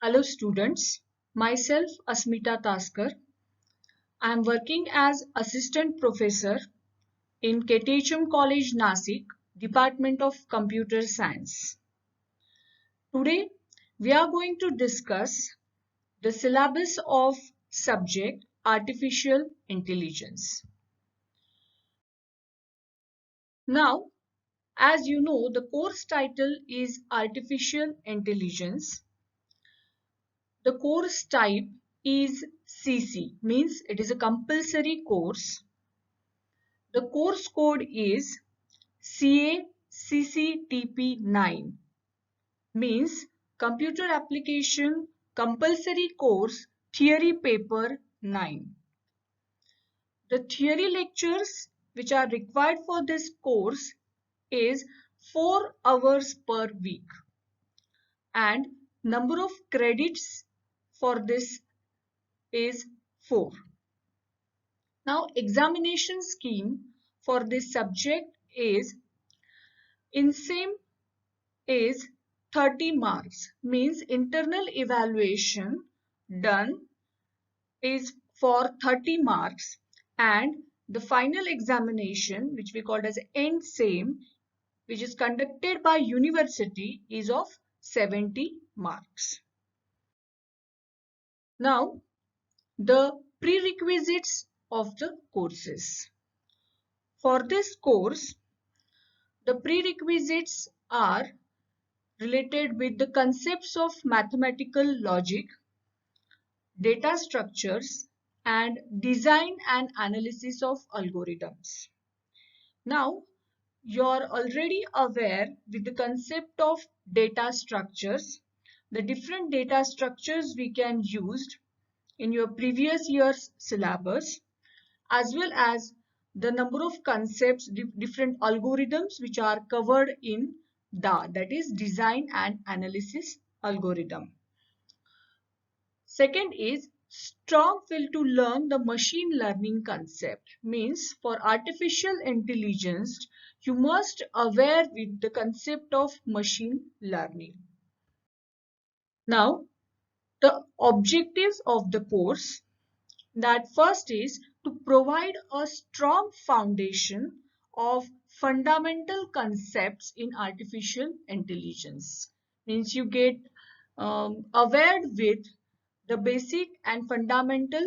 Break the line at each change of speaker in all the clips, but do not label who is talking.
Hello students, myself Asmita Taskar. I am working as Assistant Professor in KTHM College Nasik, Department of Computer Science. Today we are going to discuss the syllabus of subject Artificial Intelligence. Now, as you know, the course title is Artificial Intelligence. The course type is CC, means it is a compulsory course. The course code is CA-CCTP-9, means Computer Application Compulsory Course Theory Paper 9. The theory lectures which are required for this course is 4 hours per week, and number of credits for this is 4. Now, examination scheme for this subject is in same is 30 marks, means internal evaluation done is for 30 marks, and the final examination, which we call as end same, which is conducted by university, is of 70 marks. Now, the prerequisites of the courses. For this course, the prerequisites are related with the concepts of mathematical logic, data structures, and design and analysis of algorithms. Now, you're already aware with the concept of data structures, the different data structures we can use in your previous year's syllabus, as well as the number of concepts, different algorithms which are covered in DA, that is design and analysis algorithm. Second is strong will to learn the machine learning concept, means for artificial intelligence you must aware with the concept of machine learning. Now, the objectives of the course, that first is to provide a strong foundation of fundamental concepts in artificial intelligence, means you get aware with the basic and fundamental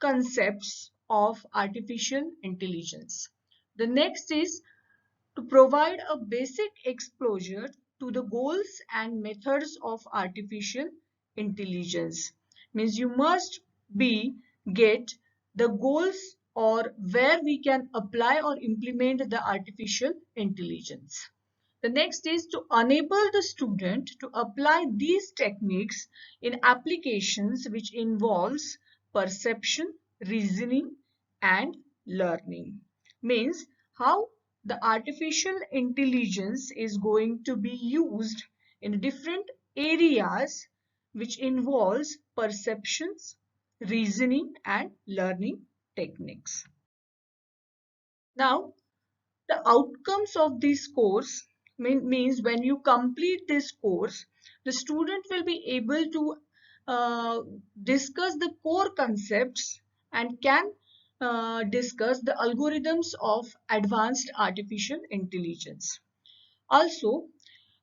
concepts of artificial intelligence. The next is to provide a basic exposure to the goals and methods of artificial intelligence, means you must get the goals or where we can apply or implement the artificial intelligence. The next is to enable the student to apply these techniques in applications which involves perception, reasoning, and learning, means how the artificial intelligence is going to be used in different areas which involves perceptions, reasoning, and learning techniques. Now, the outcomes of this course means when you complete this course, the student will be able to discuss the core concepts and can discuss the algorithms of advanced artificial intelligence. Also,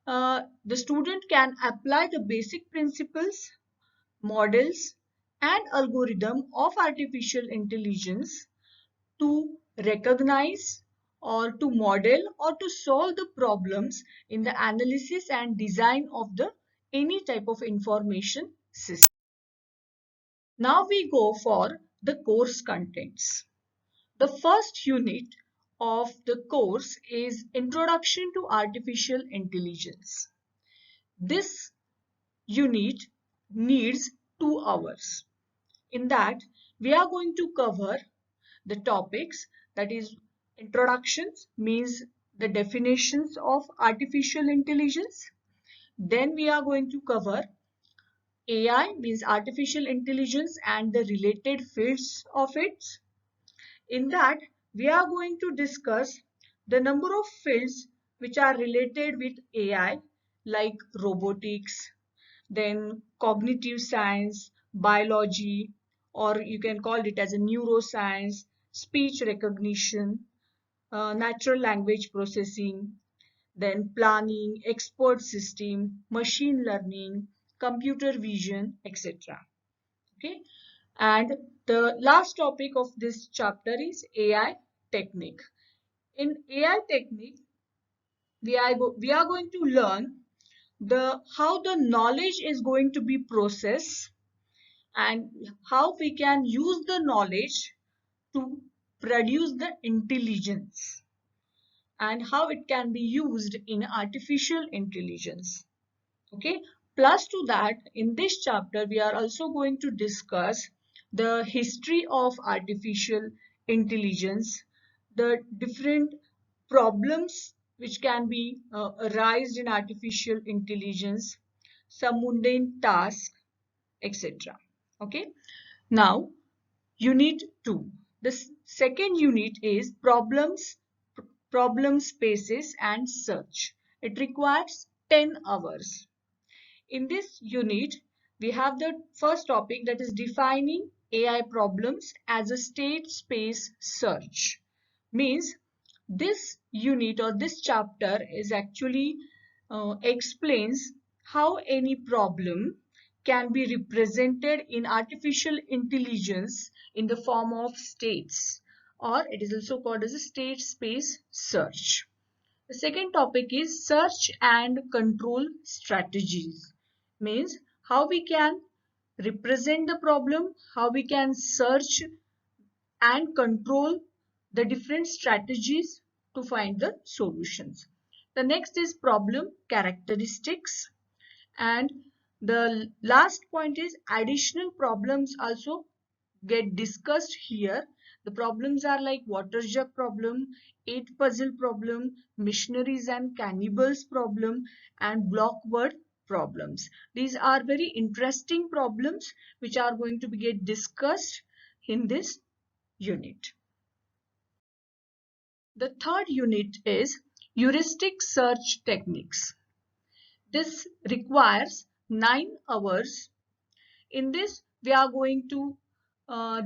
the student can apply the basic principles, models, and algorithm of artificial intelligence to recognize or to model or to solve the problems in the analysis and design of the any type of information system. Now we go for the course contents. The first unit of the course is Introduction to Artificial Intelligence. This unit needs 2 hours. In that, we are going to cover the topics, that is introductions, means the definitions of artificial intelligence. Then we are going to cover AI, means artificial intelligence and the related fields of it. In that, we are going to discuss the number of fields which are related with AI, like robotics, then cognitive science, biology, or you can call it as a neuroscience, speech recognition, natural language processing, then planning, expert system, machine learning, computer vision, etc. Okay, and the last topic of this chapter is AI technique. In AI technique, we are going to learn the how the knowledge is going to be processed and how we can use the knowledge to produce the intelligence and how it can be used in artificial intelligence. Okay, plus to that, in this chapter we are also going to discuss the history of artificial intelligence, the different problems which can be arised in artificial intelligence, some mundane tasks, etc. Okay, now unit 2. The second unit is problem spaces and search. It requires 10 hours. In this unit, we have the first topic, that is defining AI problems as a state space search. Means this unit or this chapter is actually explains how any problem can be represented in artificial intelligence in the form of states, or it is also called as a state space search. The second topic is search and control strategies. Means how we can represent the problem, how we can search and control the different strategies to find the solutions. The next is problem characteristics, and the last point is additional problems also get discussed here. The problems are like water jug problem, 8 puzzle problem, missionaries and cannibals problem, and block word problems. These are very interesting problems which are going to be get discussed in this unit. The third unit is heuristic search techniques. This requires 9 hours. In this, we are going to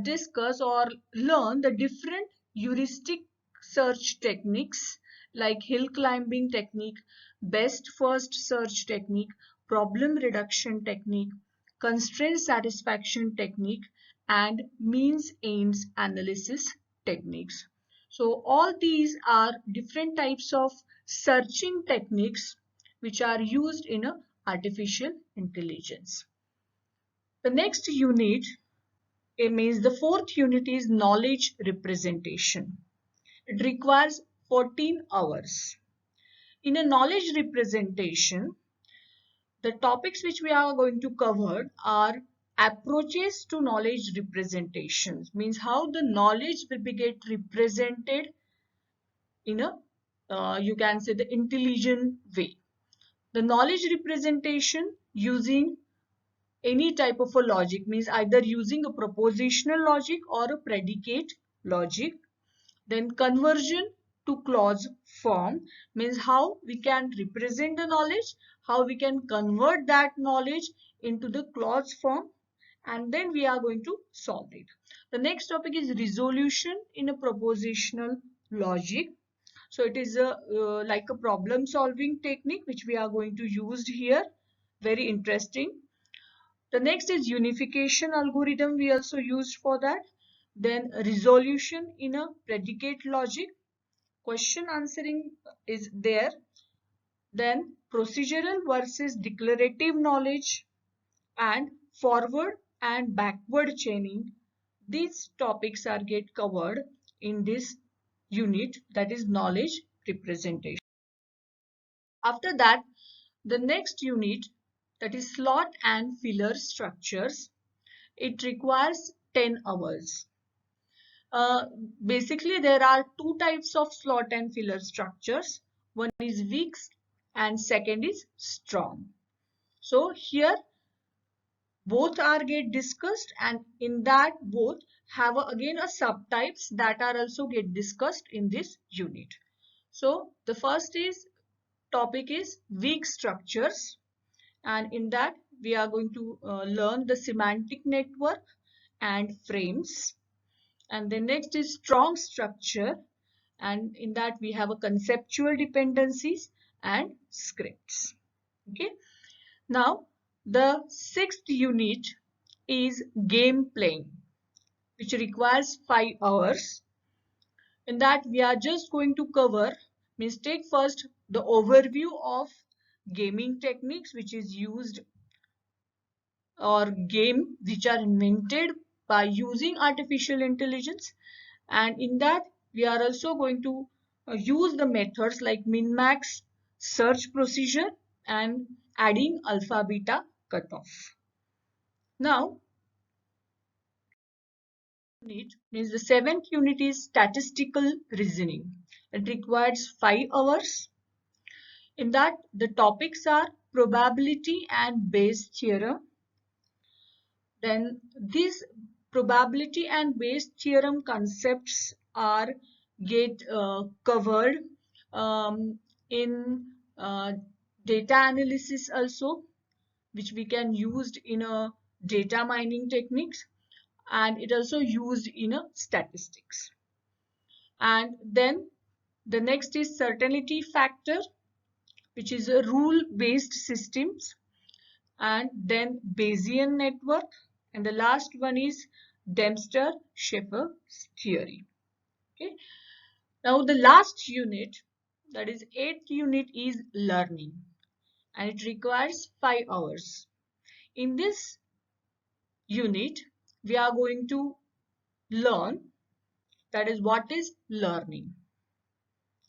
discuss or learn the different heuristic search techniques like hill climbing technique, best first search technique, problem reduction technique, constraint satisfaction technique, and means ends analysis techniques. So all these are different types of searching techniques which are used in a artificial intelligence. The next unit, it means the fourth unit, is knowledge representation. It requires 14 hours. In a knowledge representation, the topics which we are going to cover are approaches to knowledge representations, means how the knowledge will be get represented in a you can say the intelligent way. The knowledge representation using any type of a logic, means either using a propositional logic or a predicate logic. Then conversion to clause form, means how we can represent the knowledge, how we can convert that knowledge into the clause form, and then we are going to solve it. The next topic is resolution in a propositional logic. So it is a like a problem solving technique which we are going to use here. Very interesting. The next is unification algorithm, we also used for that. Then resolution in a predicate logic, question answering is there. Then procedural versus declarative knowledge, and forward and backward chaining. These topics are get covered in this unit, that is knowledge representation. After that, the next unit, that is slot and filler structures. It requires 10 hours. Uh, Basically, there are two types of slot and filler structures. One is weak and second is strong. So here both are get discussed, and in that both have again a subtypes that are also get discussed in this unit. So the first is topic is weak structures, and in that we are going to learn the semantic network and frames. And the next is strong structure, and in that we have a conceptual dependencies and scripts. Okay. Now the sixth unit is game playing, which requires 5 hours. In that we are just going to cover, means take first the overview of gaming techniques which is used, or game which are invented by using artificial intelligence. And in that we are also going to use the methods like min-max, search procedure, and adding alpha beta cutoff. Now means the seventh unit is statistical reasoning. It requires 5 hours. In that the topics are probability and Bayes theorem. Then these probability and Bayes theorem concepts are get covered in data analysis also, which we can used in a data mining techniques, and it also used in a statistics. And then the next is certainty factor, which is a rule-based systems, and then Bayesian network, and the last one is Dempster-Shafer theory. Okay. Now the last unit, that is eighth unit, is learning, and it requires 5 hours. In this unit, we are going to learn, that is what is learning.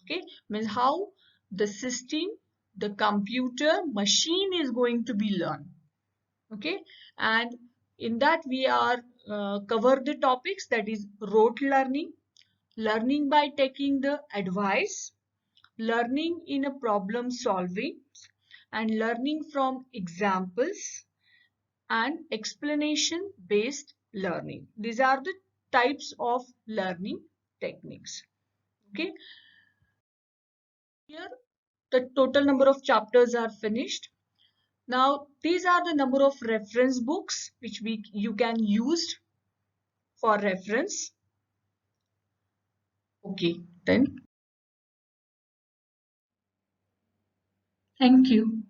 Okay, means how the system, the computer, machine is going to be learned. Okay, and in that we are cover the topics, that is rote learning, learning by taking the advice, learning in a problem solving, and learning from examples, and explanation based learning. These are the types of learning techniques. Okay, here the total number of chapters are finished. Now these are the number of reference books which you can use for reference. Okay, then thank you.